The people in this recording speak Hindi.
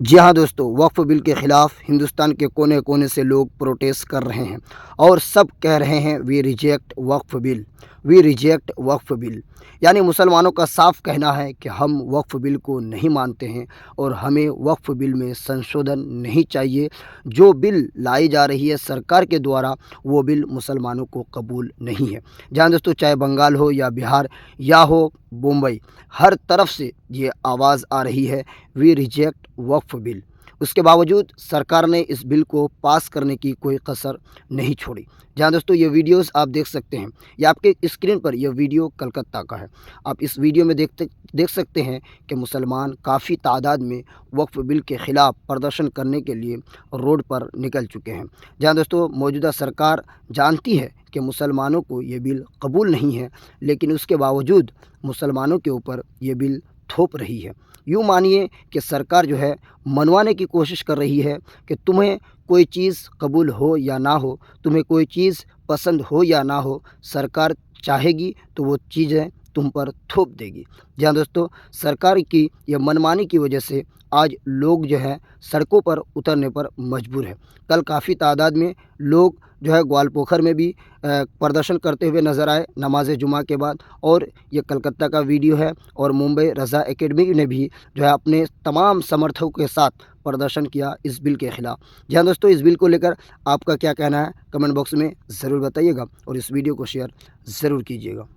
जी हाँ दोस्तों, वक्फ़ बिल के ख़िलाफ़ हिंदुस्तान के कोने-कोने से लोग प्रोटेस्ट कर रहे हैं और सब कह रहे हैं we reject Waqf bill, we reject Waqf bill. यानी मुसलमानों का साफ कहना है कि हम वक्फ़ बिल को नहीं मानते हैं और हमें वक्फ़ बिल में संशोधन नहीं चाहिए। जो बिल लाई जा रही है सरकार के द्वारा, वो बिल मुसलमानों को कबूल नहीं है। जहाँ दोस्तों चाहे बंगाल हो या बिहार या हो मुंबई, हर तरफ से ये आवाज़ आ रही है वी रिजेक्ट वक्फ़ बिल। उसके बावजूद सरकार ने इस बिल को पास करने की कोई कसर नहीं छोड़ी। जहाँ दोस्तों ये वीडियोज़ आप देख सकते हैं, ये आपके स्क्रीन पर यह वीडियो कलकत्ता का है। आप इस वीडियो में देख सकते हैं कि मुसलमान काफ़ी तादाद में वक्फ़ बिल के ख़िलाफ़ प्रदर्शन करने के लिए रोड पर निकल चुके हैं। जहाँ दोस्तों मौजूदा सरकार जानती है कि मुसलमानों को ये बिल कबूल नहीं है, लेकिन उसके बावजूद मुसलमानों के ऊपर ये बिल थोप रही है। यूँ मानिए कि सरकार जो है मनवाने की कोशिश कर रही है कि तुम्हें कोई चीज़ कबूल हो या ना हो, तुम्हें कोई चीज़ पसंद हो या ना हो, सरकार चाहेगी तो वो चीज़ें तुम पर थोप देगी। जी हाँ दोस्तों, सरकार की यह मनमानी की वजह से आज लोग जो है सड़कों पर उतरने पर मजबूर है। कल काफ़ी तादाद में लोग जो है ग्वालपोखर में भी प्रदर्शन करते हुए नज़र आए नमाज जुमा के बाद, और ये कलकत्ता का वीडियो है। और मुंबई रज़ा एकेडमी ने भी जो है अपने तमाम समर्थकों के साथ प्रदर्शन किया इस बिल के ख़िलाफ़। जी हाँ दोस्तों, इस बिल को लेकर आपका क्या कहना है कमेंट बॉक्स में ज़रूर बताइएगा और इस वीडियो को शेयर ज़रूर कीजिएगा।